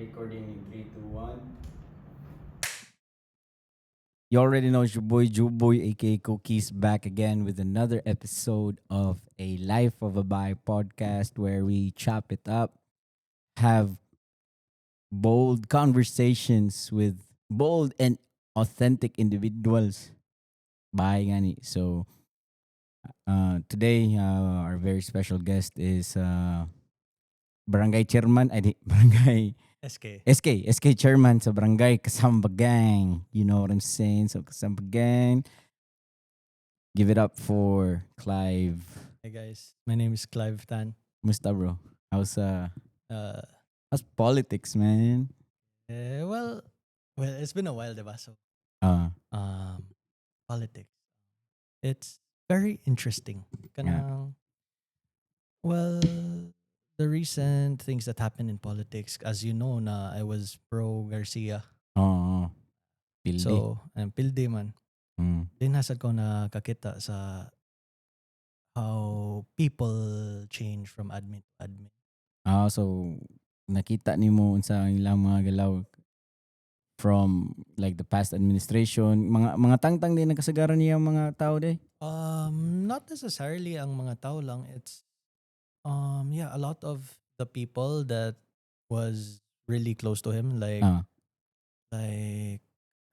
Recording in 3, 2, 1. You already know it's your boy Juboy, aka Cookies, back again with another episode of a Life of a Bi podcast where we chop it up, have bold conversations with bold and authentic individuals. Bye, Gani. So, today, our very special guest is Barangay Chairman, Barangay SK. SK Chairman sa Barangay Kasambagan. You know what I'm saying? So Kasambagan, give it up for Clyve. Hey guys, my name is Clyve Tan. Musta bro? How's Uh, how's politics, man? well, it's been a while, diba? So, Uh um, politics. It's very interesting. yeah. Kanang, well, the recent things that happened in politics, as you know, na I was pro Garcia. Oo. Pildi. So, pildi man. Mm. Dinasad ko na kakita sa how people change from admin to admin. So nakita nimo unsa ang ilang mga galaw from like the past administration, mga tangtang din nakasagaran niya mga tao day. Not necessarily ang mga tao lang. It's yeah, a lot of the people that was really close to him, Ah. like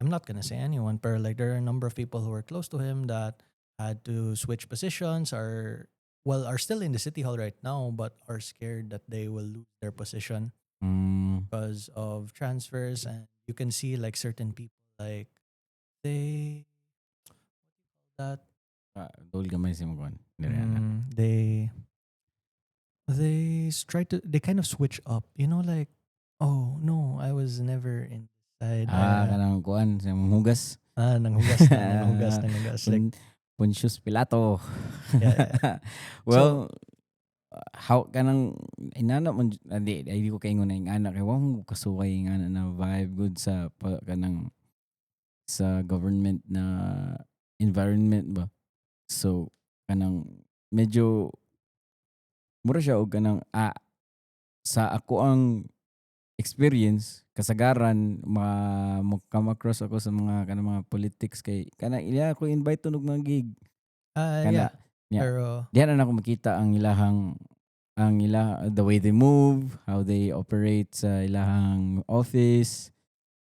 I'm not gonna say anyone, but like there are a number of people who were close to him that had to switch positions or are still in the city hall right now, but are scared that they will lose their position Mm. because of transfers. And you can see like certain people like they that Dol gamay si mo kon. they kind of switch up, like, oh no, I was never inside. Kanang kuan sa hugas. Nanghugas lang, nanghugas. Like, Pontius Pilato. yeah. Well, how kanang inana man di ko kaingon na yung anak kay wang kasukay yung anak na vibe good sa kanang sa government na environment ba. So kanang medyo mura siya og kanang sa ako ang experience kasagaran come across ako sa mga kanang mga politics kay kana ila ko invite tunog ng gig Yeah. kana nya Pero diyan na ako makita ang ilahang the way they move, how they operate sa ilahang office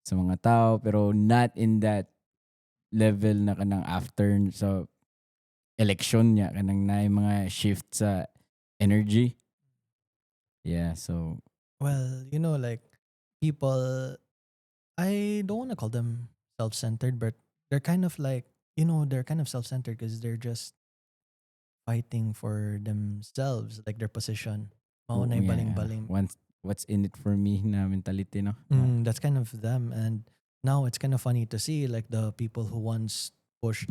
sa mga tao pero not in that level na kanang after sa election niya kanang na mga shift sa energy. Yeah, so well, like people, I don't want to call them self-centered, but they're kind of like, they're kind of self-centered because they're just fighting for themselves, like their position. Mao na yeah, baling-baling. once what's in it for me na mentality no. That's kind of them. And now it's kind of funny to see like the people who once pushed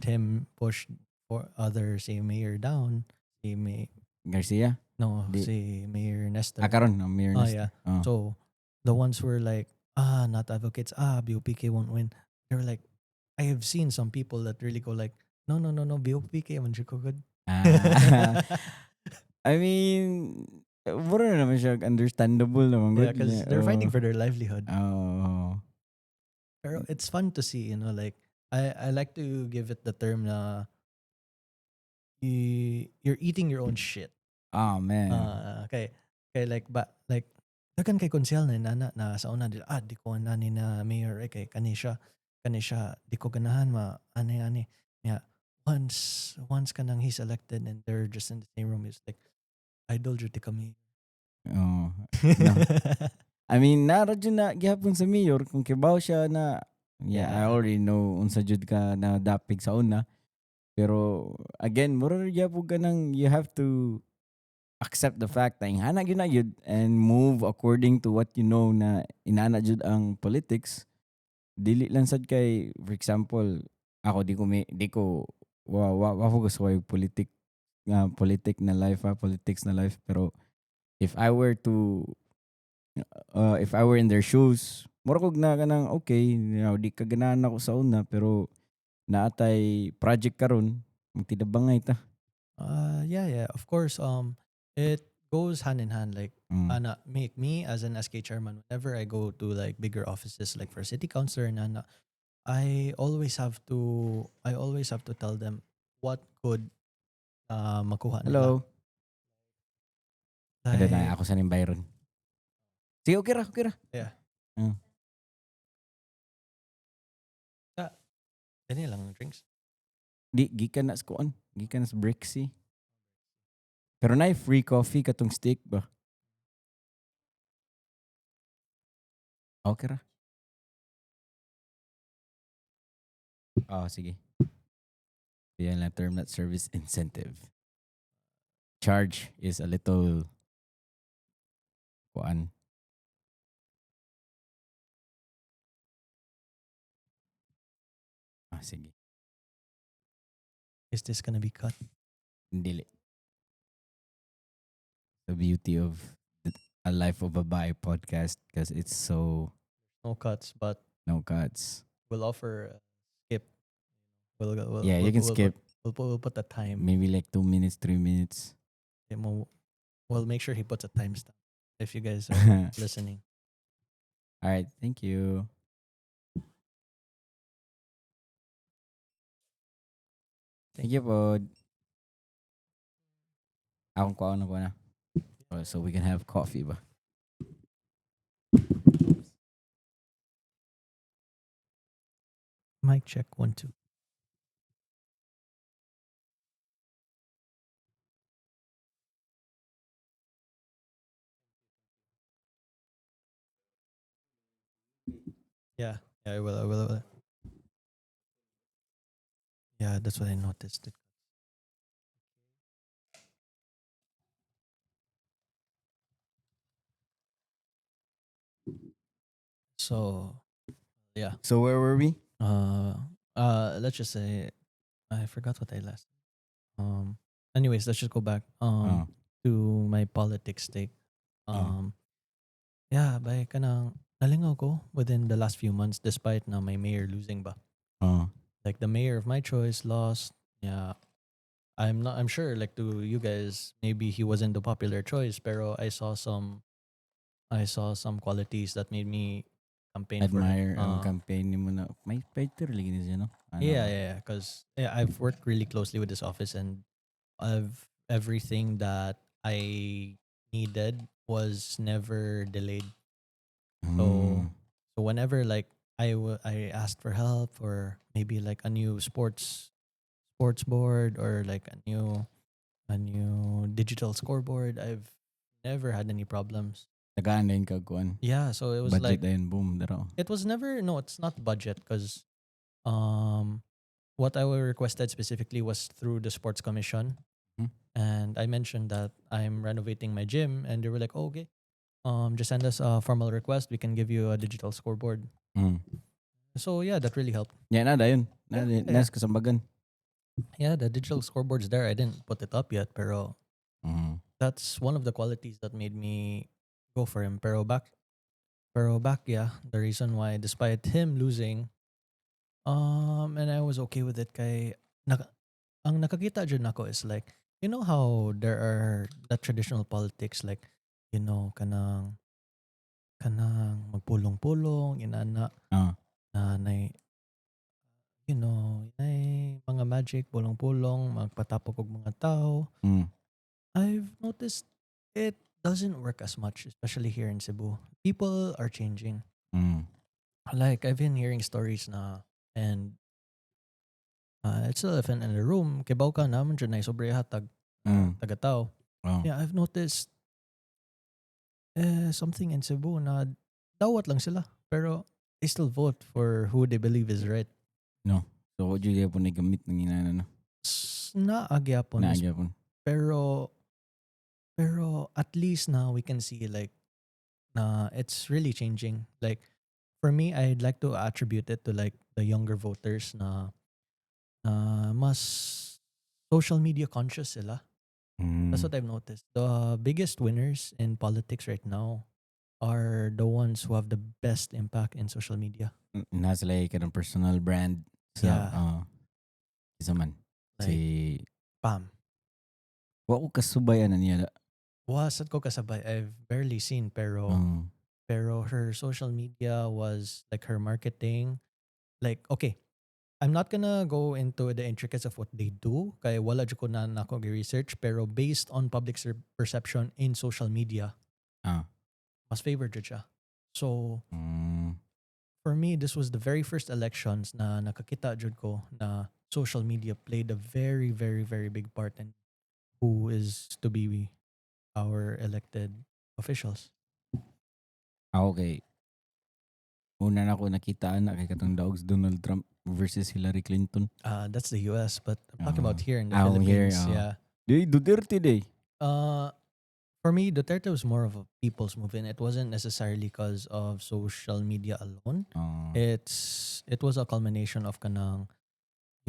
for other, say, mayor down, si Garcia? si Mayor Nestor. Karon no, Mayor Oh Nestor. yeah. So the ones who were like, not advocates, BOPK won't win. They were like, I have seen some people that really go like, no, BOPK man siya ko good. Ah. I mean, mura naman siya understandable naman. Yeah, Good. because they're fighting for their livelihood. Oh. Pero it's fun to see, like I like to give it the term na you're eating your own shit. Oh, man. Okay. Okay, like dagan kay konsel na nana na sa una dila di ko na ni na mayor kay kani siya di ko ganahan ani. Yeah. Once kanang he's elected and they're just in the same room, it's like idol jud kami. Oh. No. I mean, nara dyan na gihapon sa mayor kung kibaw siya na I already know unsa jud ka na dapig sa una. Pero again, mura gyapon ka nang you have to accept the fact na ingana gyud na gyud and move according to what you know na inana jud ang politics. Dili lang sad kay for example, ako di ko wa focus ko yung politics na life pero if I were to if I were in their shoes, mura kog na kanang okay, di ka ganahan ako sa una pero naatay project karon magtidabangay ta. Yeah, of course. It goes hand in hand. Like, Mm. make me as an SK chairman, whenever I go to like bigger offices, like for city councilor and I always have to tell them what could makuha nila. Hello. Kada na Like, ako sa ning Byron. Sige, okay ra, okay ra. yeah. Mm. Yeah, ganyan lang drinks. Di gikan na sa kuan, gikan na sa Brixie. Pero na free coffee katong stick ba? Okay ra. Oh, sige. Yan lang term that service incentive. Charge is a little kuan. Ah, sige. Is this gonna be cut? Dili. The beauty of a life of a bi podcast because it's so No cuts, but no cuts. we'll offer a skip. Yeah, you can skip We'll put a time. maybe like 2 minutes, 3 minutes. We'll make sure he puts a timestamp if you guys All are listening. right, thank you. Thank you po. Akong kuha na ko na. So we can have coffee ba? Mic check 1 2. Yeah, I will. I will. Yeah, that's what I noticed. So yeah. So where were we? Let's just say I forgot what I last. Anyways, let's just go back. Oh, To my politics take. oh, Yeah, by kanang nalingaw ko within the last few months, despite na my mayor losing ba. oh. Like the mayor of my choice lost. Yeah, I'm sure like to you guys maybe he wasn't the popular choice, pero I saw some qualities that made me campaign for him. Admire ang campaign ni mo na. May fighter lagi na siya, no? Ano Yeah, ba? yeah, because I've worked really closely with this office, and I've everything that I needed was never delayed. So Mm, so whenever like I asked for help or maybe like a new sports board or like a new digital scoreboard, I've never had any problems. tagaan na yun kagkuan. Yeah, so it was Budget like na yun, boom, daro. it was never no, it's not budget because um what I requested specifically was through the sports commission, Hmm? and I mentioned that I'm renovating my gym, and they were like, oh, okay, just send us a formal request. We can give you a digital scoreboard. Mm. So yeah, that really helped. Yeah, nada yun. Yeah, Nada, yeah, nas Kasambagan. yeah. The digital scoreboard's there. I didn't put it up yet, pero Mm. that's one of the qualities that made me go for him. Pero back, yeah, the reason why, despite him losing, and I was okay with it. Ang nakakita dyan ako is like, you know how there are the traditional politics like, kanang magpulong-pulong, inana, Ah. na nay mga magic, pulong-pulong, magpatapok og mga tao. Mm. I've noticed it doesn't work as much, especially here in Cebu. People are changing. Mm. Like, I've been hearing stories na, and it's the elephant in the room, kibaw ka naman dyan ay sobre hatag, Mm. taga-tao. Oh. Yeah, I've noticed something in Cebu na dawat lang sila, pero they still vote for who they believe is right. No. So, what you po na gamit ng inana, no? Naagyapon is, Naagya po. pero at least now we can see like na it's really changing. Like for me, I'd like to attribute it to like the younger voters na mas social media conscious sila. That's Mm. what I've noticed. The biggest winners in politics right now are the ones who have the best impact in social media. Nasa like ka ng personal brand sa, Yeah, isa man. like Si, Pam. wa ko kasubayan na niya. wasat ko kasabay. I've barely seen Oo. pero her social media was like her marketing. Like okay, I'm not gonna go into the intricacies of what they do kay wala jud ko na nako research pero based on public perception in social media, Ah. mas favored jud siya. So Hmm. for me, this was the very first elections na nakakita jud ko na social media played a very, very, very big part in who is to be our elected officials. Ako kay una na ko nakita ana kay katong daog si Donald Trump versus Hillary Clinton. That's the US, but I'm talking Oo. about here in the Here, Philippines. oo. Yeah. Di Duterte day. Uh, for me, Duterte was more of a people's movement. It wasn't necessarily because of social media alone. Oo. It was a culmination of kanang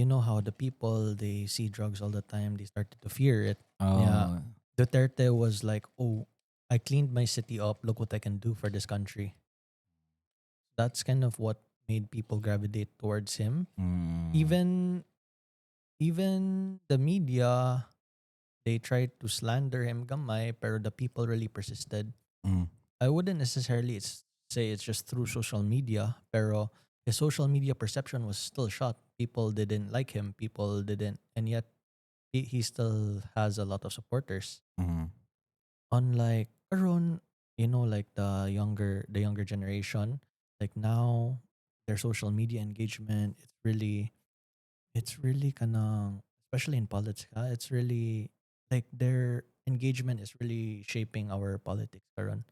you know how the people they see drugs all the time they started to fear it. Yeah, Oo. Duterte was like, oh, I cleaned my city up. Look what I can do for this country. That's kind of what made people gravitate towards him. Mm. Even even the media they tried to slander him gamay, pero the people really persisted. Hmm. I wouldn't necessarily say it's just through social media, pero his social media perception was still shot. People didn't like him. People didn't, and yet he still has a lot of supporters. Mhm. Unlike karon, you know, like the younger generation, like now their social media engagement, it's really kanang especially in politics, it's really like their engagement is really shaping our politics karon.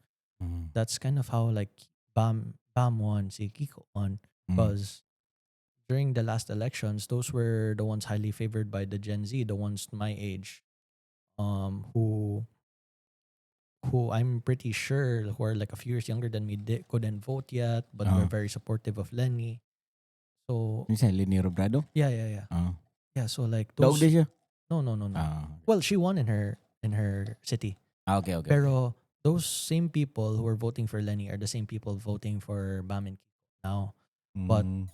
Mhm. That's kind of how like Bam won, si Kiko won, Mm. because during the last elections, those were the ones highly favored by the Gen Z, the ones my age, who I'm pretty sure who are like a few years younger than me couldn't vote yet, but were Oo. very supportive of Lenny. So Kinsa Leni Robredo? yeah, yeah, yeah, Oo. yeah. So like Daog those, day siya? no, no, no, no. Ah. Well, she won in her city, Okay, okay, okay. pero those same people who are voting for Lenny are the same people voting for Bam and Kiko now. But Hmm.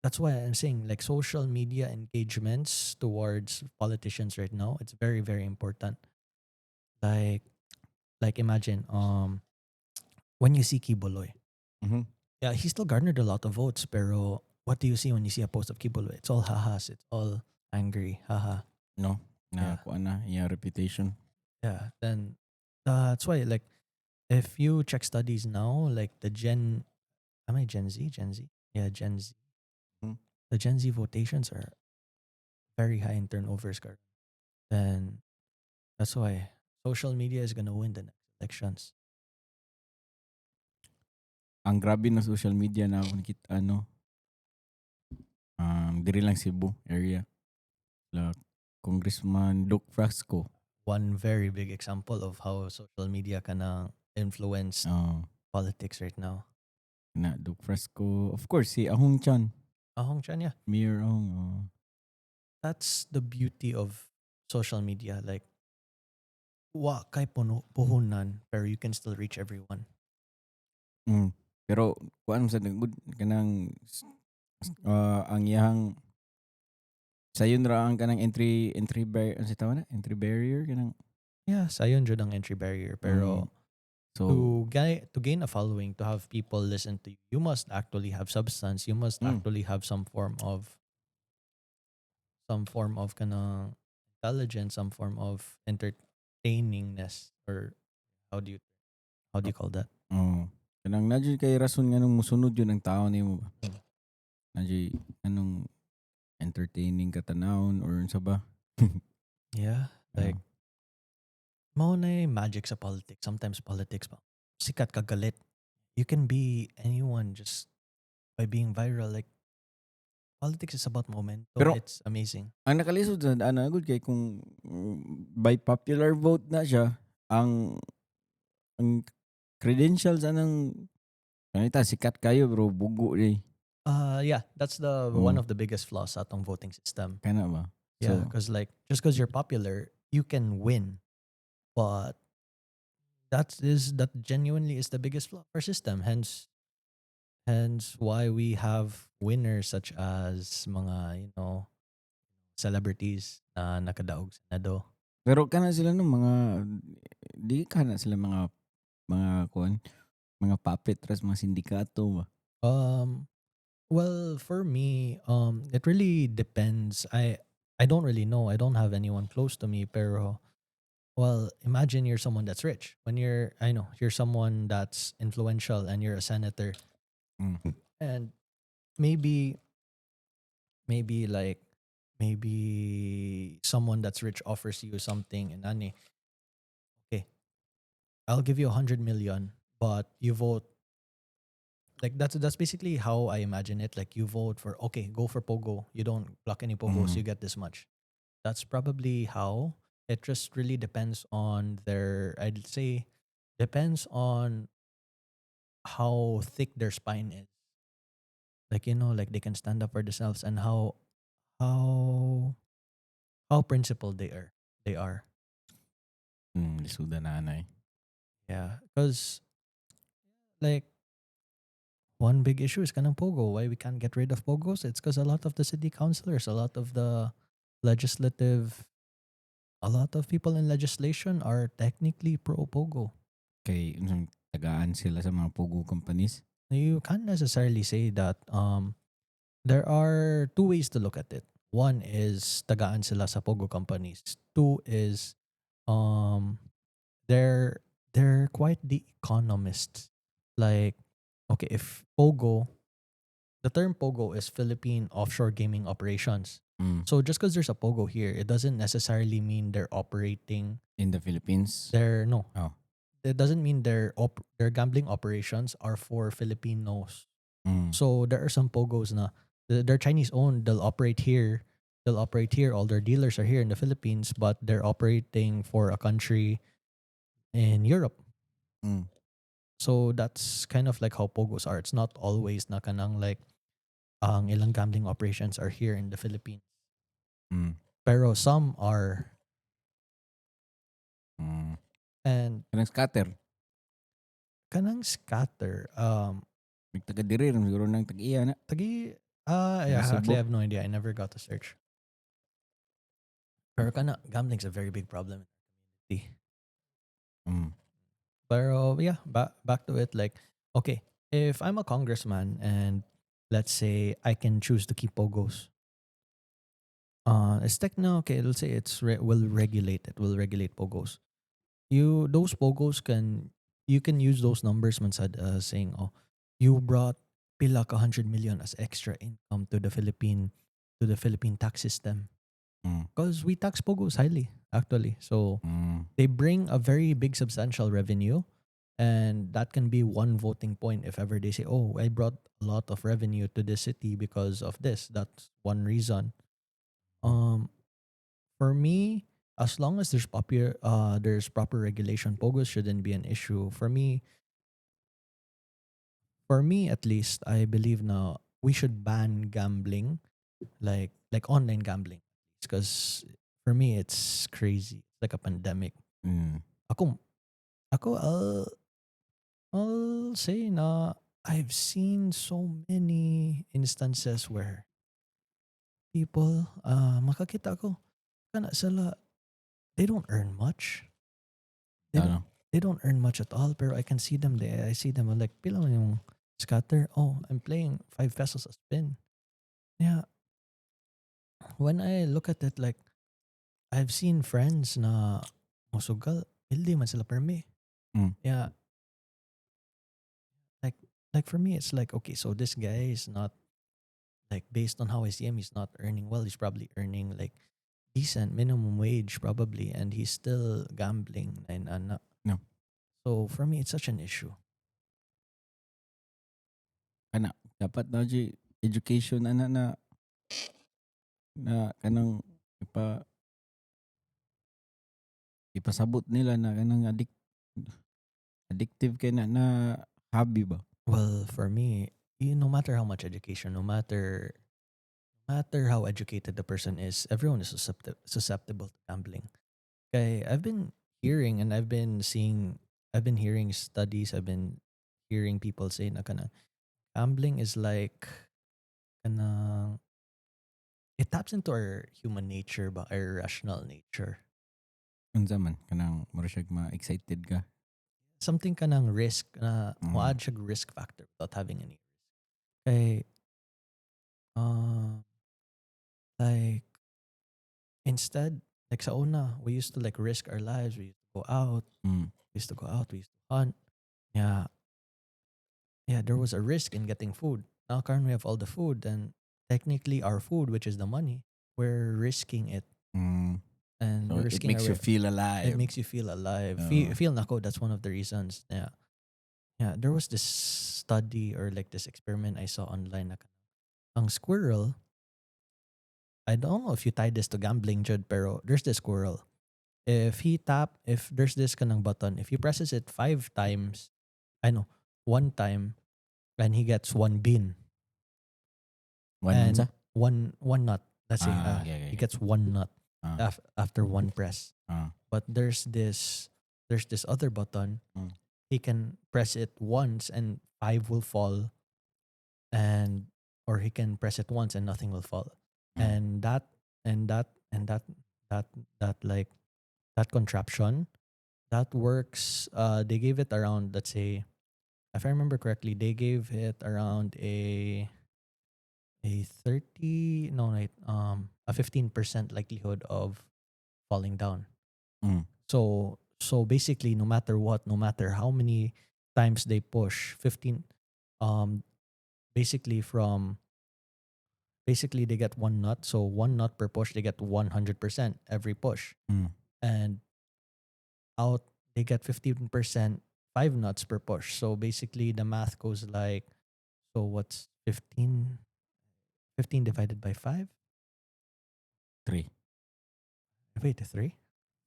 that's why I'm saying like social media engagements towards politicians right now, it's very, very important. Like imagine when you see Kiboloy. Mhm. Yeah, he still garnered a lot of votes, pero what do you see when you see a post of Kiboloy? It's all hahas, it's all angry, haha. 'No, Yeah. nakakuha na iyang reputation. Yeah. Then that's why like if you check studies now, like the Gen am I Gen Z? Gen Z? Yeah, Gen Z. Hmm. The Gen Z votations are very high in turnovers, then that's why social media is gonna win the next elections. Ang grabe ng social media na ako nakita ano, diri lang Cebu area, la Congressman Duke Frasco. One very big example of how social media can influence Oo, politics right now. na Duke Frasco. Of course, si Ahong Chan, Ahong Chan, yeah. Mayor Ahong, That's the beauty of social media. Like, wa kay puhunan, pero you can still reach everyone. Pero kuan sa good kanang ang iyang sayon ra ang kanang entry bar ano sa tawag na? Entry barrier kanang Yeah, sayon jud ang entry barrier. mm, Pero so to gain a following, to have people listen to you, you must actually have substance. You must mm, actually have some form of kanang intelligence, some form of entertainingness, or how do you how do you call that? oo. Kanang na jud kay rason nga nung mosunod yun ang tao nimo ba? Mm. Na jud anong entertaining ka tanawon or unsa ba? Yeah, like Oo. mao na magic sa politics. Sometimes politics ba sikat ka galit. You can be anyone just by being viral. Like politics is about momentum. Pero It's amazing. ang nakalisod sa daan na gud kay kung by popular vote na siya, ang ang credentials anang kanita sikat kayo bro bugo di. Yeah, that's the one Oo, of the biggest flaws sa atong voting system. kana ba? Yeah, So, because like just because you're popular, you can win, but that genuinely is the biggest flaw of our system. Hence why we have winners such as mga celebrities na nakadaog sa Senado. Pero kana sila no mga di kana sila mga kuan, mga puppet ras mga sindikato ba? Um, well, for me, it really depends. I don't really know. I don't have anyone close to me, pero well, imagine you're someone that's rich. When I know you're someone that's influential and you're a senator, Hmm, and maybe maybe like maybe someone that's rich offers you something, and ani, okay, I'll give you 100 million, but you vote like that's basically how I imagine it. Like you vote for, okay, go for Pogo. You don't block any Pogos, you mhm, get this much. That's probably how. It just really depends on their, I'd say, depends on how thick their spine is. Like like they can stand up for themselves, and how how principled They are. lisod na nanay. Yeah, because like one big issue is kanang Pogo. Why we can't get rid of Pogos? It's because a lot of the city councilors, a lot of the legislative, a lot of people in legislation are technically pro Pogo. Kay tagaan sila sa mga pogo companies. You can't necessarily say that. There are two ways to look at it. One is tagaan sila sa Pogo companies. Two is um they're they're quite the economists. Like, okay, if Pogo, the term Pogo is Philippine Offshore Gaming Operations. Hmm, So just because there's a Pogo here, it doesn't necessarily mean they're operating in the Philippines. their no. Oh, It doesn't mean their gambling operations are for Filipinos. hmm, So there are some Pogos na they're Chinese owned. They'll operate here. They'll operate here. All their dealers are here in the Philippines, but they're operating for a country in Europe. hmm, So that's kind of like how Pogos are. It's not always na kanang like ang ilang gambling operations are here in the Philippines. hmm, Pero some are, hmm. and Kanang scatter. kanang scatter. May taga diri ram siguro nang tag-iya na. Tagi Taga yeah, actually Cebu. I have no idea. I never got to search. Pero kana gambling's a very big problem in the city. Hmm, Pero yeah, back to it. Like, okay, if I'm a congressman and let's say I can choose to keep Pogos, it's tech no, okay, let's say will regulate it, will regulate Pogos. Those Pogos you can use those numbers man said saying, oh, you brought pila ka 100 million as extra income to the Philippine tax system. hmm, Because we tax Pogos highly, actually. So hmm, they bring a very big substantial revenue, and that can be one voting point if ever they say, oh, I brought a lot of revenue to the city because of this. That's one reason. Um for me, as long as there's proper regulation, Pogos shouldn't be an issue. For me at least, I believe now we should ban gambling, like online gambling, because for me it's crazy. It's like a pandemic. hmm. Ako ako I'll say na I've seen so many instances where people makakita ko kana sila, they don't earn much. They don't Ano? they don't earn much at all, pero I can see them there. I see them, I'm like, pila man yung scatter. Oh, I'm playing 5 pesos a spin. Yeah, when I look at it, like, I've seen friends na musugal, hindi man sila permi. Hmm, Yeah, like for me it's like, okay, so this guy is not, like, based on how I see him, he's not earning well. He's probably earning like decent minimum wage probably, and he's still gambling and no. so for me it's such an issue. Kana dapat na education ana na na kanang ipasabot nila na kanang addictive kay na hobby ba? Well, for me, no matter how much education, no matter how educated the person is, everyone is susceptible to gambling. Okay, I've been hearing and I've been hearing studies, I've been hearing people say na kana gambling is like kana, it taps into our human nature, but our rational nature. Unsa man kanang mura siya ma-excited ka? Something ka ng risk na Mm. mo-add siya risk factor without having any kay uh, like instead like sa una we used to like risk our lives, we used to go out, Mm. we used to hunt. Yeah, yeah, there was a risk in getting food. Now currently we have all the food and technically our food, which is the money, we're risking it Mm. and So it risking makes you our feel it alive. makes you feel alive. Oo. Feel nako, that's one of the reasons. Yeah. Yeah, there was this study or like this experiment I saw online na ang squirrel, I don't know if you tie this to gambling, Jude, pero there's this squirrel. If there's this kanang button, if he presses it 5 times, I know, one time, and he gets one bean One and unsa? one nut. Let's say Okay, okay, he okay. gets one nut Ah, after one press. ah, But there's this other button. mm, He can press it once and five will fall, and or he can press it once and nothing will fall. mm, And that that like that contraption that works. They gave it around, let's say, if I remember correctly, they gave it around a 30 no wait a 15% likelihood of falling down. mm, So basically, no matter what, no matter how many times they push, 15 um basically from basically they get one nut, so one nut per push, they get 100% every push. mm. And out they get 15% five nuts per push. So basically the math goes like, so what's 15 divided by 5? 3, Wait, 3?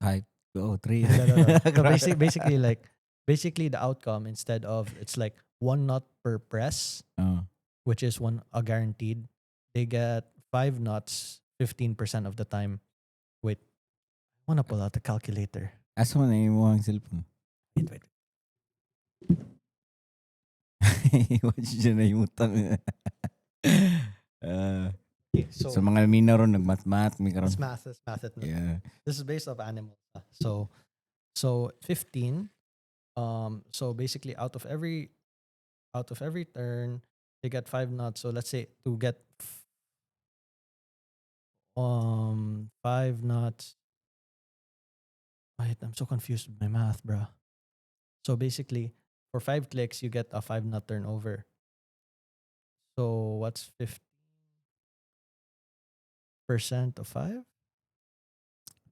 5. Oo, 3. No, no, no. So basically like basically the outcome, instead of it's like one nut per press, Oo. which is one a guaranteed, they get five nuts 15% of the time. Wait, I wanna pull out the calculator. Asa man na imong cellphone? Wait. Watch dyan na yung utang. Ah, Okay, sa so mga mina ron, nag-math-math, may karon. let's math it. Yeah. This is based off animals. So 15. So basically out of every turn, they get five nuts. So let's say to get five nuts. Wait, I'm so confused with my math, bro. So basically, for 5 clicks, you get a 5 nut turnover. So what's 50% of 5?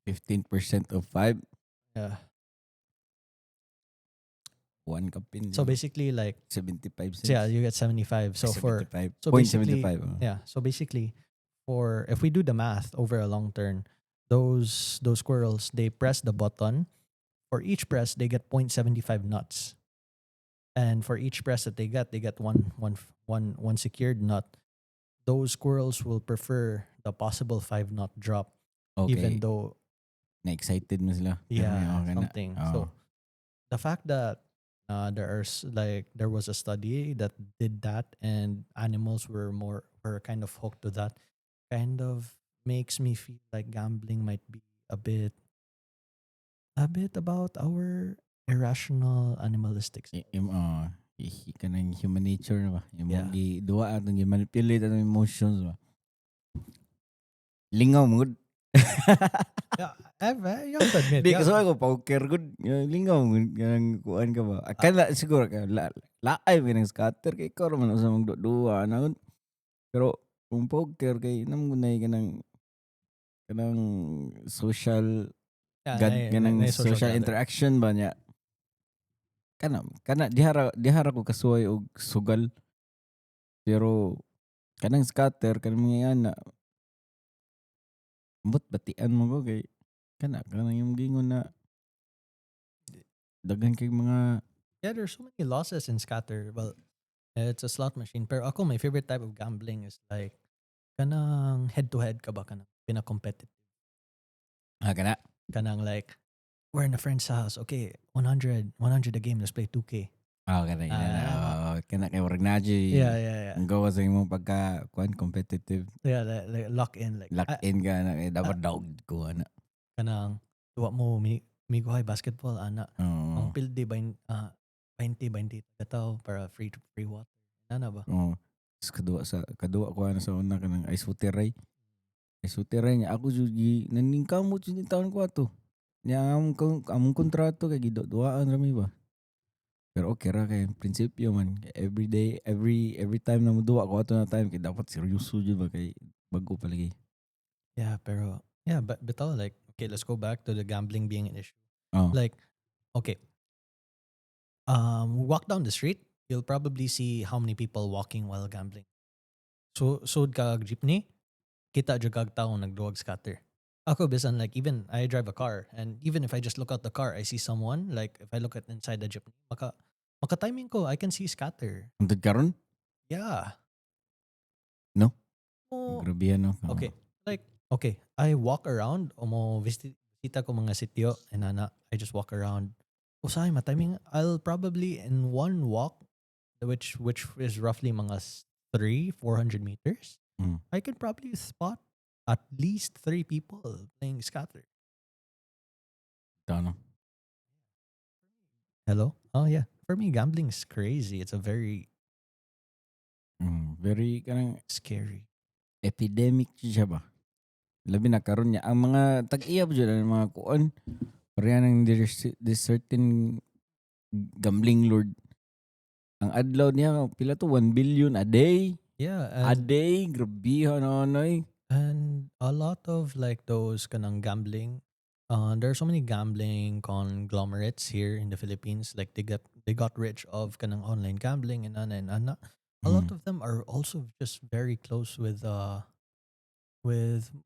15% of 5, Yeah. 1 kapin, di So ba? basically, like, 75 so yeah, cents. you get 75. So for 75. so Point basically, 75. Oh. yeah. So basically, for if we do the math over a long turn, those squirrels, they press the button. For each press, they get 0.75 nuts. And for each press that they get one secured nut. Those squirrels will prefer the possible 5 nut drop, even Okay. though, Na-excited mo sila. yeah, Okay na. something. Oo. So the fact that there was a study that did that and animals were kind of hooked to that kind of makes me feel like gambling might be a bit about our irrational animalistic self. Ka ng human nature na ba? Yung Yeah. giduwa at manipulate ang emotions ba? Lingaw mo gud. Yeah, you have to admit. Di Yeah, kasi ako poker gud. Lingaw mo kanang kuan ka ba? Akala siguro ka laay ka ng scatter kay ikaw man sa mga duwa na gud. Pero kung poker kay namo gunay kanang social yeah, kanang social social gathering. interaction ba niya? Kana dihara ko kasuway og sugal. Pero kanang scatter kanang mga ana ambot batian mo ko kay kanang yung gingon na daghan kay mga Yeah, there's so many losses in scatter. Well, it's a slot machine. Pero ako, my favorite type of gambling is like, kanang head-to-head ka ba? Kanang pinakompetitive. kana. Kanang like, we're in a friend's house. Okay, 100 a game. Let's play 2K. Kana ina na Ah, kana kay murag na yeah, yeah, yeah. ang gawa sa imong pagka kuan competitive Yeah, like lock in. Like, lock in ka na kay ah, dapat daog ko ana. kanang, Wa mo miguhay basketball ana. Oo, Ang pilde 20 katawo para free water. Ana ba? oo. Tas kaduwa ko ana sa una kanang ice water Ice water niya ako jud naningkamot jud ni taon ko ato. Nya among kontrato kay giduduaan rami ba. Pero okay ra kay prinsipyo man. Every day, every time na moduwa ko ato na time kay dapat seryoso jud ba kay bago pa lagi. Yeah, pero yeah, but bitaw like okay, let's go back to the gambling being an issue. Oh, Like okay, walk down the street, you'll probably see how many people walking while gambling. So sud kag jeepney, kita jud kag tawo nagduwag scatter. Ako bisan like even I drive a car and even if I just look out the car, I see someone like if I look at inside the jeepney, maka timing ko, I can see scatter. hangtod karon? Yeah. No? Oh, Grabehan no. Oo. okay. Like okay, I walk around visita ko mga sitio and ana, I just walk around. Usahay matiming I'll probably in one walk which is roughly mga 400 meters. Mm. I can probably spot at least 3 people playing scatter. Ito no. Hello? Oh yeah. For me, gambling is crazy. It's a very Very kanang scary. epidemic jud siya ba. Labi na karon niya ang mga tag-iya jud ang mga kuan. Pareha ng this certain gambling lord. Ang adlaw niya pila to 1 billion a day. Yeah, A day, grabehan anoy. and a lot of like those kanang gambling. There are so many gambling conglomerates here in the Philippines. Like they got rich of kanang online gambling and ana. A lot Mm. of them are also just very close with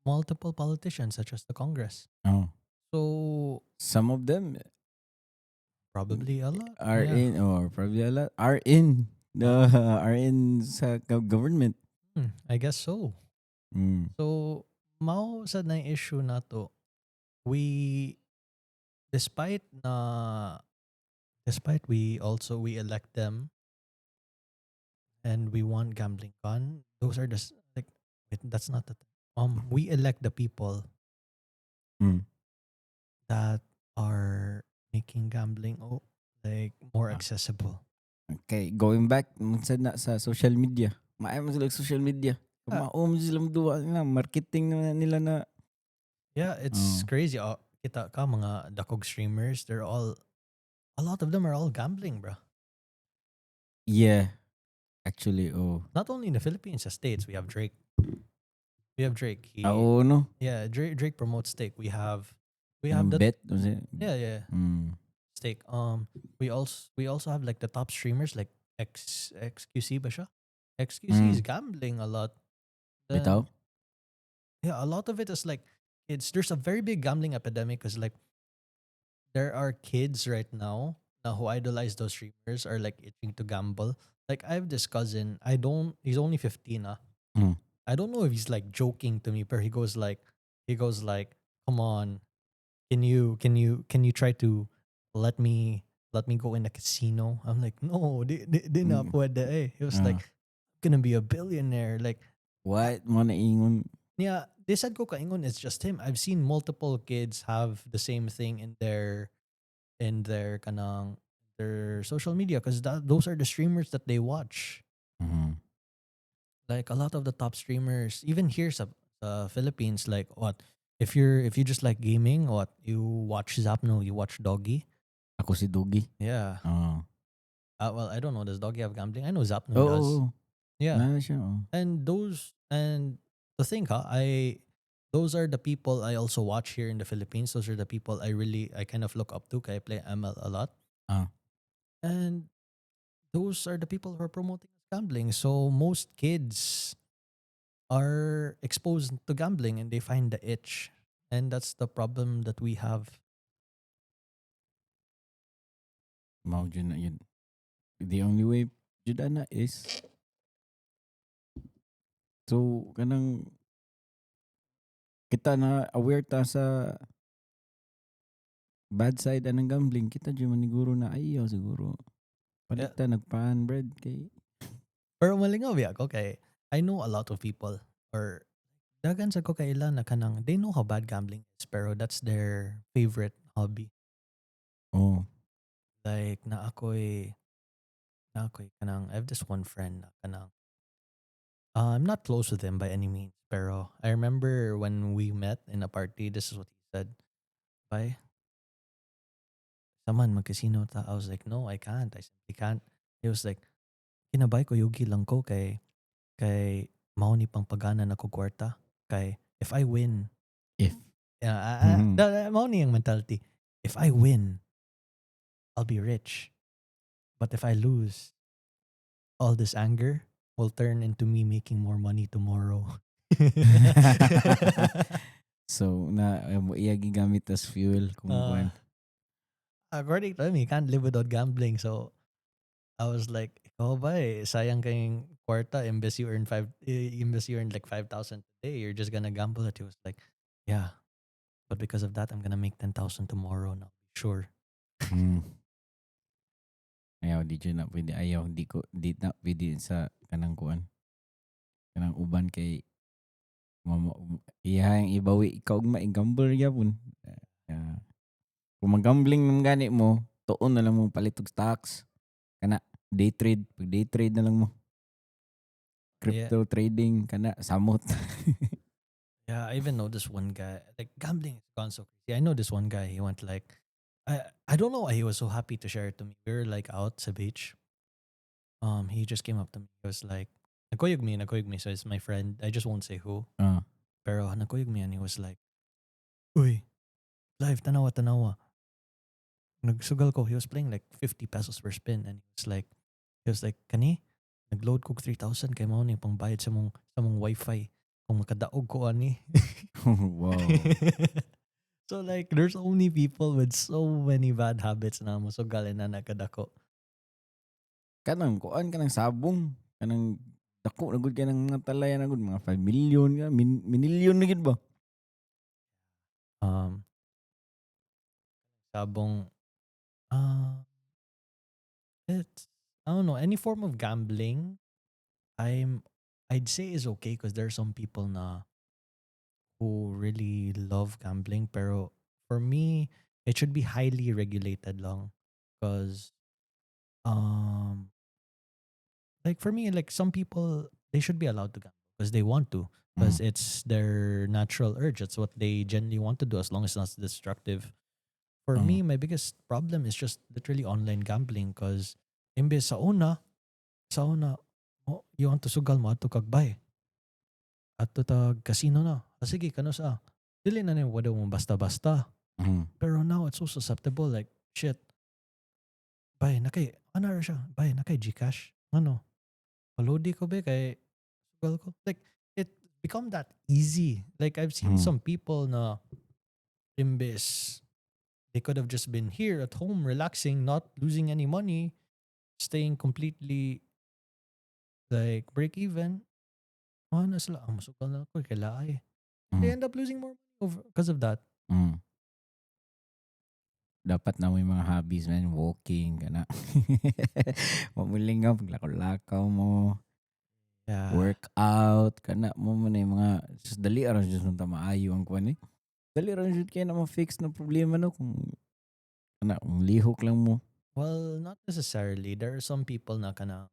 multiple politicians such as the Congress. Oh. So Some of them probably a lot. are Yeah. in or probably a lot are in the Uh, are in sa government. I guess so. Mm. So mao sa na issue na to. We despite na despite we elect them and we want gambling ban, those are like wait, that's not the we elect the people Mm. that are making gambling like more Ah. accessible. Okay, going back sa social media. Maayo man sila sa social media. Yeah, Kamao man sila duwa nila marketing na nila na yeah, it's oh. crazy. Kita ka mga dakog streamers, a lot of them are all gambling, bro. Yeah, actually oh. Not only in the Philippines, the States, we have Drake. We have Drake. Oo no. Yeah, Drake promotes Stake. We have Kanang that. bet Yeah, yeah, mm. Stake. We also have like the top streamers like XQC ba siya? XQC is Mm. gambling a lot. Bitaw? Then yeah, a lot of it is like there's a very big gambling epidemic because like there are kids right now who idolize those streamers are like itching to gamble. Like I have this cousin. He's only 15. Mm. I don't know if he's like joking to me, but he goes like, come on, can you try to let me go in the casino? I'm like, no, di na Mm. pwede eh. He was Ah. like, gonna be a billionaire. Like, What mo na ingon? yeah, they said ko kaingon it's just him. I've seen multiple kids have the same thing in their kanang their social media because those are the streamers that they watch. Mhm. Like a lot of the top streamers, even here sa Philippines, like what if you just like gaming, what you watch Zapno, you watch Doggy. Ako si Dugi. Yeah. Oo. Well, I don't know. Does Doggy have gambling? I know Zapno Oo, does. oo. Yeah. Naa siya, oo. And to think, those are the people I also watch here in the Philippines. Those are the people I kind of look up to. 'Cause I play ML a lot, Ah. and those are the people who are promoting gambling. So most kids are exposed to gambling and they find the itch, and that's the problem that we have. Mao jud na yun. The only way jud ana is so kanang kita na aware ta sa bad side anang gambling, kita jud maniguro na ayaw siguro. Yeah. Palit ta nagpaan bread kay Pero malingaw biya ako kay I know a lot of people or Dagan sa ko kaila na kanang they know how bad gambling is pero that's their favorite hobby. Oh, Like na ako'y kanang I have this one friend na kanang I'm not close with him by any means pero I remember when we met in a party this is what he said. Bye, saman mag-casino ta. I was like, no, I can't. I simply can't. He was like, kinabay ko yugi lang ko kay mao ni pang pagana na ko kwarta. Kay if I win, if yeah, mhm. mao ni ang mentality. If I win, I'll be rich. But if I lose, all this anger will turn into me making more money tomorrow. So na mo iya gigamit as fuel kung uh, kuan. according to him, he can't live without gambling. So I was like, ikaw ba sayang kayong kwarta, imbes you earn like 5,000 today, you're just gonna gamble it. He was like, yeah, but because of that, I'm gonna make 10,000 tomorrow now. Sure. Hmm. Ayaw di jud na pwede ayaw di na pwede sa kanang kuan. Kanang uban kay iyahang ibawi ikaw ugma i-gamble gyapon. Ah, kung mag-gambling naman gani mo, tuon na lang mo palit og stocks. Kana day trade, pag day trade na lang mo. Yeah. Crypto trading kana samot. Yeah, I even know this one guy. Like gambling has gone so crazy. I know this one guy. He went like, I don't know why he was so happy to share it to me. We were like out sa beach. He just came up to me. He was like, nagkuyog me. So it's my friend. I just won't say who. Ah. Pero nagkuyog me and he was like, uy, live, tanawa, tanawa. Nagsugal ko. He was playing like 50 pesos per spin and he was like, kani, nagload ko 3,000 kay mao ni pangbayad sa mong wifi. Kung makadaog ko ani. Wow. So like there's only people with so many bad habits na musugal na nakadako. Kanang kuan kanang sabong, kanang dako na gud kanang mga talaya na gud mga 5 million ka, minilyon na gid ba? Um sabong uh it's I don't know, any form of gambling I'm I'd say is okay because there are some people na who really love gambling pero for me it should be highly regulated lang because um like for me like some people they should be allowed to gamble because they want to Mm, because it's their natural urge. It's what they generally want to do as long as it's not destructive. For mm, me, my biggest problem is just literally online gambling because imbes sa una, oh, you want to sugal mo ato kagbay at tag casino na. Ah, sige, kano sa. Dili na niya wala mo basta-basta. mm, Pero now it's so susceptible like shit. Bay, nakay, ano ra siya? Bay, nakay Gcash. Ano? Palodi ko ba kay sugal ko? Like, it become that easy. Like, I've seen mm, some people na imbes they could have just been here at home relaxing, not losing any money, staying completely like break even. Oh, na sila, ang masugal na ako, kailangan. They mm, end up losing more money over because of that. hmm. Dapat na may mga hobbies man, walking kana. Wa mo linggaw paglakaw-lakaw mo, Yeah. workout kana mo man ay mga sus dali ra jud unta maayo ang kuan eh. Dali ra jud kay na ma-fix na problema no kung kana kung lihok lang mo. Well, not necessarily. There are some people na kana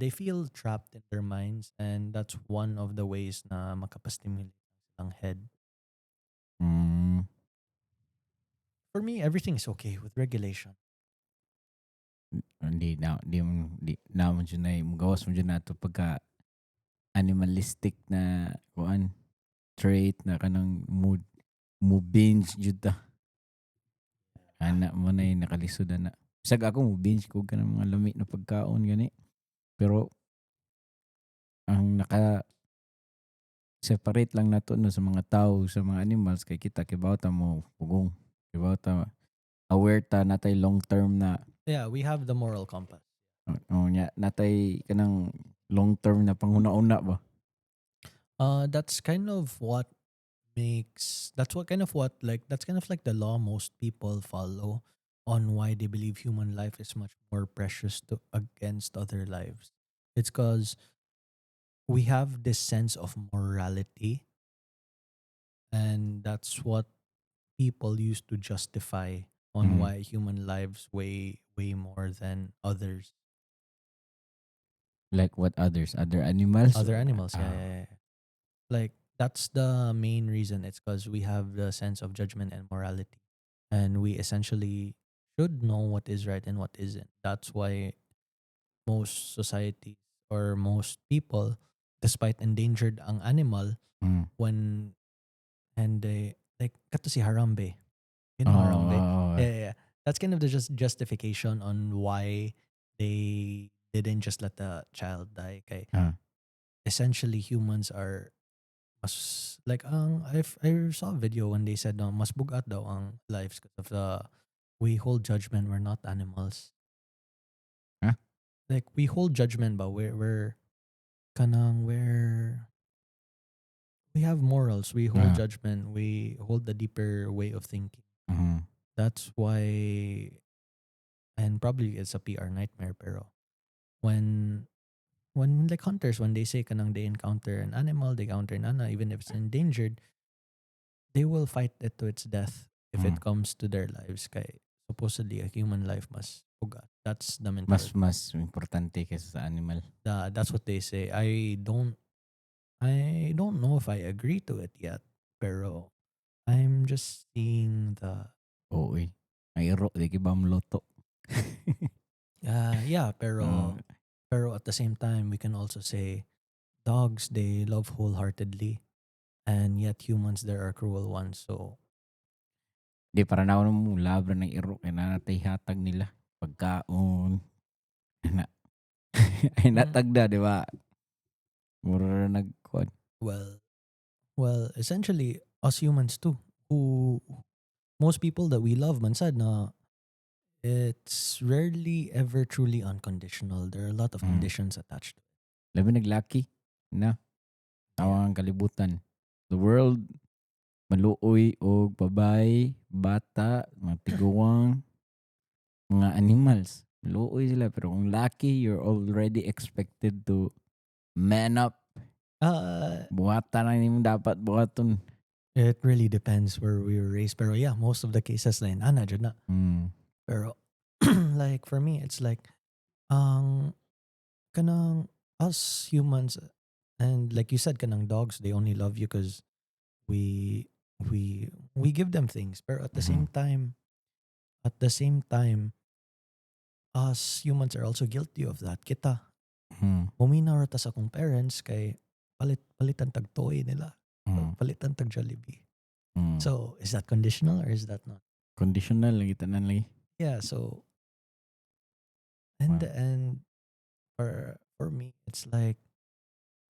they feel trapped in their minds and that's one of the ways na makapastimulate ang head. Hmm, For me, everything is okay with regulation. hindi na di naman jud na magawas mo jud nato pagka animalistic na kuan trait na kanang mo binge jud ta. Ana mo na nakalisod na. Bisag ako mo binge ko kanang mga lami na pagkaon gani. Pero ang naka-separate lang nato no sa mga tao, sa mga animals kay kita kibawta mo pugong. Kibawta aware ta natay long term na Yeah, we have the moral compass. nya natay kanang long term na panguna-una ba. That's kind of what that's kind of like the law most people follow on why they believe human life is much more precious to against other lives. It's because we have this sense of morality, and that's what people used to justify on Mm. why human lives way more than Like what others? Other animals? other animals. Yeah, Oh. yeah, yeah. Like that's the main reason. It's because we have the sense of judgment and morality, and we essentially should know what is right and what isn't. That's why most societies or most people, despite endangered ang animal, Mm. when and they like kato si Harambe. You know Harambe? Oh. Yeah, yeah, yeah. That's kind of the justification on why they didn't just let the child die. Okay. Ah. Essentially, humans are mas like I saw a video when they said mas bugat daw ang lives because of the we hold judgment. We're not animals. Huh? Like we hold judgment, but we're kanang we have morals. We hold Ah. judgment. We hold the deeper way of thinking. Mhm. That's why, and probably it's a PR nightmare. Pero when like hunters, when they say kanang they encounter an animal, they encounter an ana, even if it's endangered, they will fight it to its death if Mm. it comes to their lives. Kay supposedly a human life must puga. That's the mentality. Mas importante kaysa sa animal. That's what they say. I don't know if I agree to it yet, pero I'm just seeing the Oo, eh. Ang iro di ba luto. yeah, Oo. pero at the same time we can also say dogs they love wholeheartedly, and yet humans there are cruel ones. So Di para na mo labra ng iro kay natay hatag nila pagkaon. Na ay mm, natagda di ba? Mura na nagkuan. well essentially us humans too, who most people that we love man said na it's rarely ever truly unconditional. There are a lot of Mm. conditions attached. Labi naglaki na Yeah. tawang kalibutan. The world maluoy og babay, bata, mga tiguwang, mga animals. Maluoy sila pero kung lucky, you're already expected to man up. Uh, Buhatan na nimo dapat buhaton. it really depends where we were raised. Pero yeah, most of the cases like ana jud na. Mm. Pero like for me, it's like ang kanang us humans, and like you said, kanang dogs they only love you because we we give them things. But Mhm. at the same time, us humans are also guilty of that. Kita Mm. huminaw ra ta sa akong parents kay palitan tag toy nila. Or Mm. palitan tag Jollibee. Mm. So, is that conditional or is that not? Conditional lagi tanan lagi. Yeah, so in Wow. the end, for me, it's like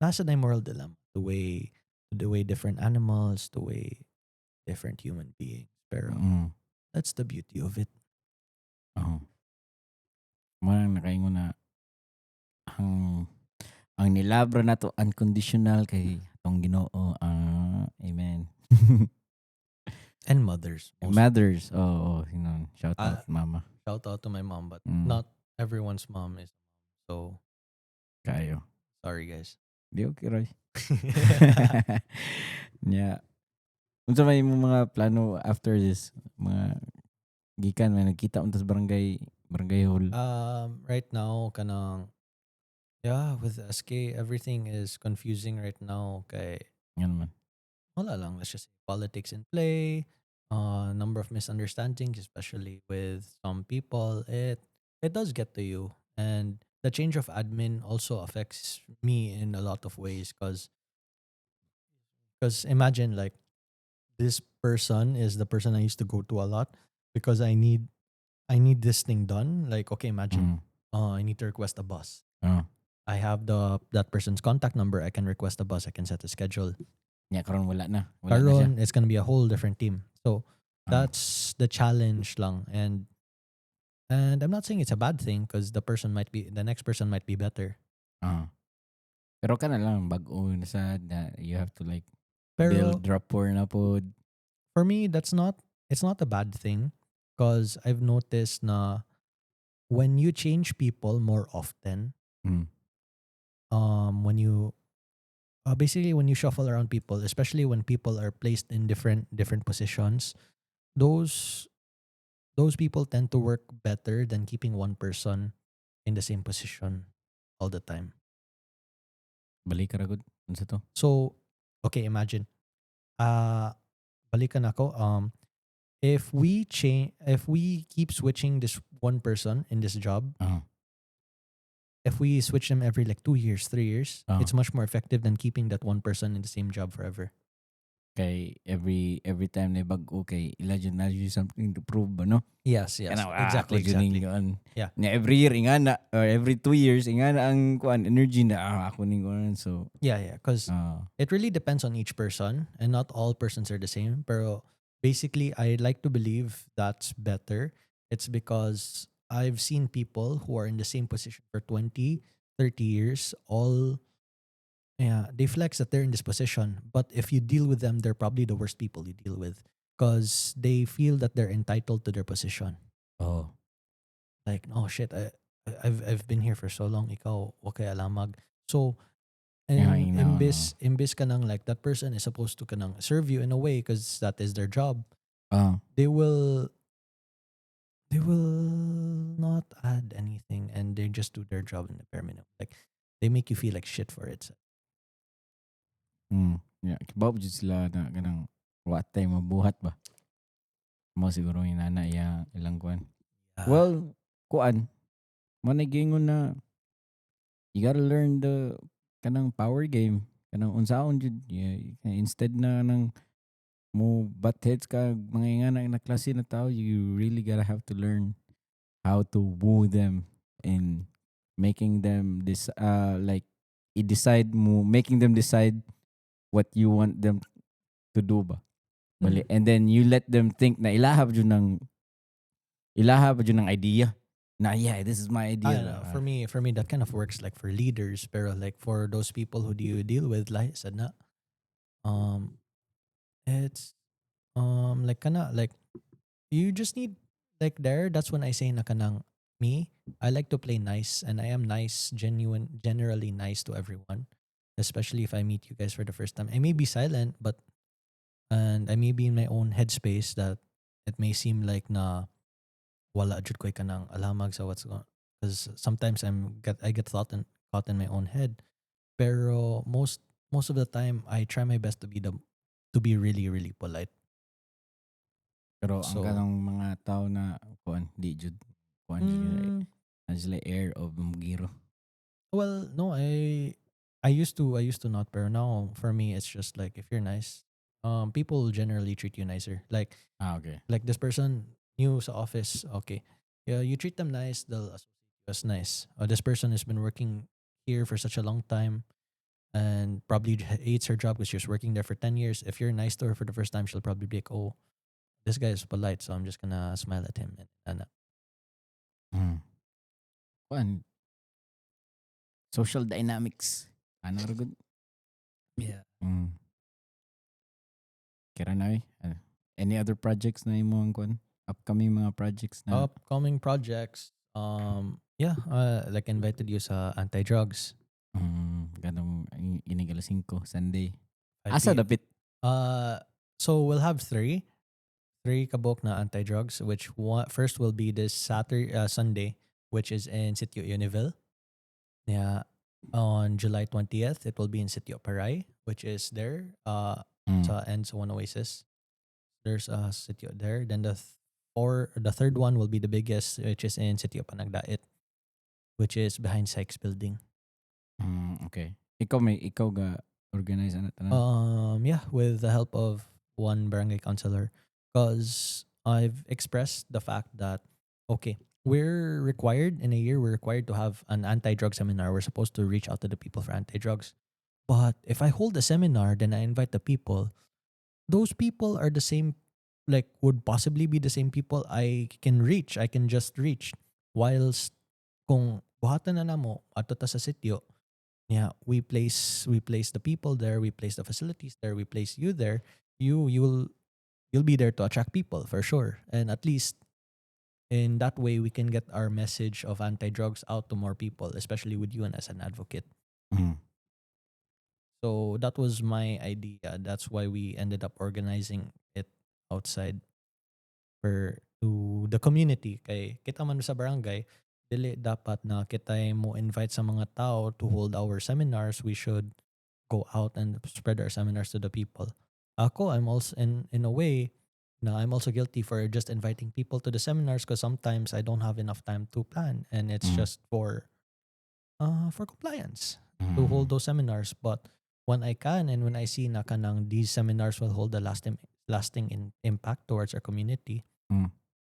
nasa na yung moral dilemma. The way different animals, the way different human beings. Pero Mm. that's the beauty of it. Oo. Murag nakaingon na ang nilabra nato unconditional kay atong Ginoo. Amen. And mothers most. Mothers, oo, shout out Uh, mama. Shout out to my mom, but Mm. not everyone's mom is. So Kayo. sorry guys. Di okay Roy. Nya, unsa may imong mga plano after this? Mga gikan may nagkita unta sa barangay hall. Right now, kanang yeah, with SK, everything is confusing right now. Kay Ngano man. wala lang, let's just say politics in play, number of misunderstandings, especially with some people. It does get to you, and the change of admin also affects me in a lot of ways. Because imagine like this person is the person I used to go to a lot because I need this thing done. Like okay, imagine, Mm. I need to request a bus. Oh. I have that person's contact number. I can request a bus. I can set a schedule. Nya karon wala na. Wala na siya. Karon, it's gonna be a whole different team. So Ah. that's the challenge lang. And I'm not saying it's a bad thing because the next person might be better. Ah. Pero kana lang bag-o na sad na you have to like Pero build rapport na pod. for me, it's not a bad thing because I've noticed na when you change people more often, Mm. when you basically when you shuffle around people, especially when people are placed in different positions, those those people tend to work better than keeping one person in the same position all the time. Balik ra gud, unsa to? So, okay, imagine. Uh balikan ako. If we keep switching this one person in this job, Oo, if we switch them every like 2 years, 3 years, oo. it's much more effective than keeping that one person in the same job forever. Kay every time na bag-o kay ila jud na jud something to prove ba, no? Yes, yes. Kanang, Exactly, ako jud ning exactly. kuan, Yeah. na every year ingana or every 2 years ingana ang kuan energy na, ako ning kuan so, Yeah, yeah. Because ah, it really depends on each person, and not all persons are the same. Pero basically, I like to believe that's better. It's because I've seen people who are in the same position for 20, 30 years, all, yeah, they flex that they're in this position. But if you deal with them, they're probably the worst people you deal with because they feel that they're entitled to their position. oh, Like, oh shit, I've been here for so long. Ikaw, okay, alamag. So, nga and hinaon, oo. imbis ka nang like that person is supposed to kanang serve you in a way because that is their job. Oo, They will they will not add anything and they just do their job in the bare minimum. Like they make you feel like shit for it. yeah, kibaw jud sila na kanang wa tay mabuhat ba, mao siguro ang inana ilang kuan. Yeah. Well, kuan, mo na gingon na you gotta learn the kanang power game, kanang unsaon jud, yeah, instead na nang mo butt heads ka mga ingana na klase na tao, you really gotta have to learn how to woo them and making them this like i-decide mo, making them decide what you want them to do ba. Bali, Mhm. and then you let them think na ilaha pa ng idea na, yeah, this is my I idea don't ba. know. For me, that kind of works like for leaders, pero like for those people who do you deal with, like I said na, um, it's like kana like you just need like there. That's when I say na kanang me. I like to play nice, and I am nice, generally nice to everyone, especially if I meet you guys for the first time. I may be silent, but and I may be in my own headspace that it may seem like na wala jud ko'y kanang alamag sa what's going. Because sometimes I get caught in my own head. Pero most of the time I try my best to be really really polite. Pero ang So kanang mga tao na kuan di jud kuan jud mm, na sila air of mugiro. well, no, I used to not, pero now for me it's just like if you're nice, people generally treat you nicer. Okay. Like this person new sa office, okay. Yeah, you treat them nice, they'll associate you as nice. This person has been working here for such a long time and probably hates her job because she was working there for 10 years. If you're nice to her for the first time, she'll probably be like, oh, this guy is polite, so I'm just gonna smile at him. And Mm. Kuan, social dynamics. Ano ra gud? yeah. Mm. Kira na any other projects na imong kuan? Upcoming mga projects na Upcoming projects, yeah, like invited you sa anti-drugs, kanang inigala 5 Sunday. 5 Asa p.m. dapit? Uh, so we'll have three kabok na anti-drugs, which first will be this Sunday, which is in Sitio Univille. Yeah, on July 20th, it will be in Sitio Paray, which is there. Mm. Sa ends one Oasis. There's a Sitio there. Then the third one will be the biggest, which is in Sitio Panagdait, which is behind Sykes Building. Okay. Ikaw ga organize ana tanan? Yeah, with the help of one barangay councilor, because I've expressed the fact that okay, we're required in a year. We're required to have an anti-drug seminar. We're supposed to reach out to the people for anti-drugs. But if I hold a seminar, then I invite the people. Those people are the same, like would possibly be the same people I can reach. I can just reach. Whilst kung buhatan na namo ato ta sa sitio, yeah, we place the people there, we place the facilities there, we place you there. You'll be there to attract people for sure. And at least in that way we can get our message of anti-drugs out to more people, especially with you and as an advocate. Mm. So that was my idea. That's why we ended up organizing it outside for to the community. Kay kita man sa barangay, dili dapat na kita mo invite sa mga tao to hold our seminars. We should go out and spread our seminars to the people. Ako, I'm also in a way na I'm also guilty for just inviting people to the seminars because sometimes I don't have enough time to plan and it's Mm, just for compliance to hold mm, those seminars. But when I can and when I see na kanang these seminars will hold a lasting impact towards our community, mm.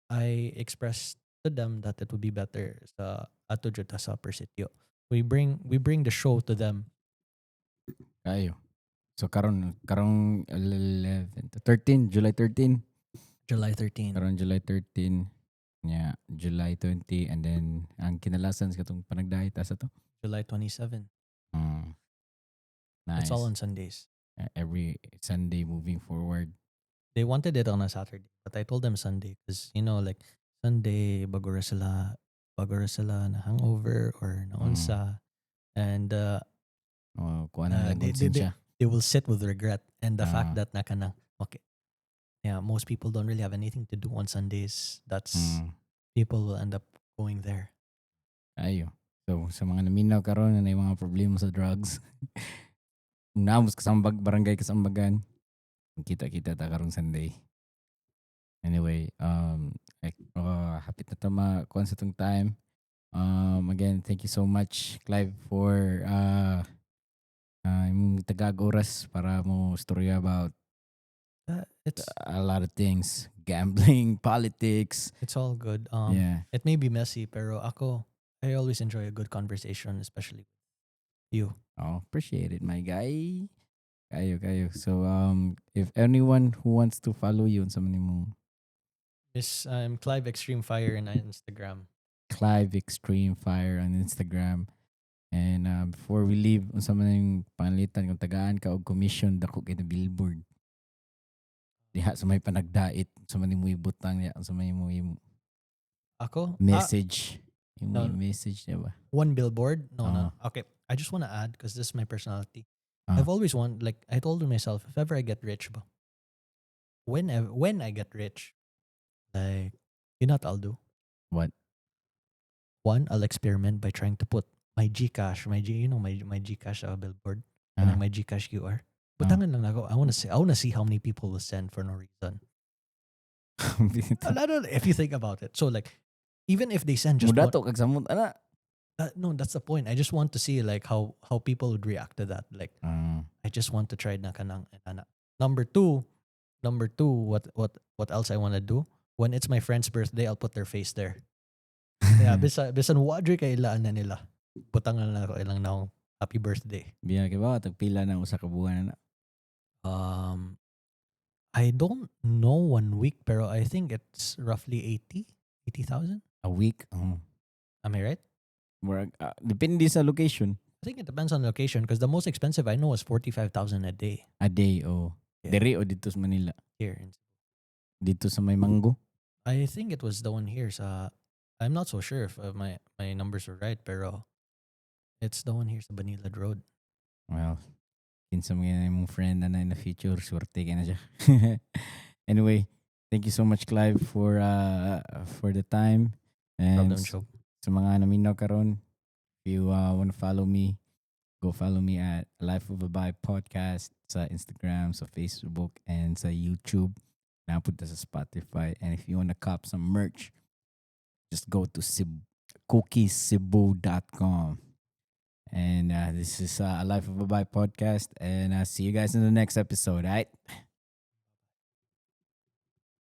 I expressed to them that it would be better sa ato jud ta sa Persityo. We bring the show to them Kayo. So karong 11 to 13, July 13. July 13, Karon July 13 nya July 20 and then ang kinalasan sa katong panagdahit asa to. July 27. Mm, It's all nice. on Sundays. Every Sunday moving forward. They wanted it on a Saturday, but I told them Sunday because like Sunday bagura sila na hangover or Mm. naunsa and Kuha na nilang they, they they konsensya. they will sit with regret and the fact Ah, that na kanang okay, yeah, most people don't really have anything to do on Sundays. That's mm, people will end up going there. ayo. So sa mga naminaw karon na may mga problema sa drugs, kung naamos barangay Kasambagan, kita-kita ta karong Sunday. Anyway, like, hapit na ta kuan sa tong time. Again, thank you so much, Clive, for imong tagag oras para mo storya about It's a lot of things, gambling, politics. it's all good. Yeah. It may be messy, pero ako I always enjoy a good conversation, especially with you. Oh, appreciate it, my guy. Kayo. So, if anyone who wants to follow you on sa mo, Miss I'm Clive Extreme Fire in Instagram. Clive Extreme Fire on Instagram. And before we leave, unsa man yung panglitan kung tagaan ka og commission dako kay na billboard. Diha sa may panagdait, sa man mo ibutang niya, sa may mo Ako? message. Yung No, message niya ba? one billboard? No, Oo. no. Okay. I just want to add because this is my personality. Ah, I've always wanted, like, I told myself, if ever I get rich, ba, when I get rich, like, you know what I'll do? what? One, I'll experiment by trying to put my GCash, my GCash billboard, and Ah, my GCash QR. ah. Butangan lang ako. I wanna see how many people will send for no reason. I don't know if you think about it. So like, even if they send just Muda one, to kag samot ana. no, that's the point. I just want to see like how people would react to that. Like, Ah. I just want to try na kanang ana. Number two, what else I want to do? When it's my friend's birthday, I'll put their face there. Yeah, bisan wadri kay ilaan na nila. Butangan na ako ilang na akong happy birthday. Biya kay ba tagpila na usa ka buwan na. Um, I don't know 1 week, pero I think it's roughly 80,000. A week. Oh. Am I right? Murag, depende sa location. I think it depends on the location because the most expensive I know is 45,000 a day A day o. Yeah. Dere o dito sa Manila. here. Dito sa may Mango. I think it was the one here. I'm not so sure if my numbers are right, pero it's the one here sa Banilad Road. Well, kinsa mo yan mong friend na in the future, swerte ka na siya. Anyway, thank you so much, Clive, for the time. And Problem show. sa mga naminaw karon, if you want to follow me, go follow me at Life of a Vibe Podcast sa Instagram, sa Facebook, and sa YouTube. Napunta sa Spotify. And if you want to cop some merch, just go to cookiescebu.com. And this is a Life of a Vibe podcast. And see you guys in the next episode, all right?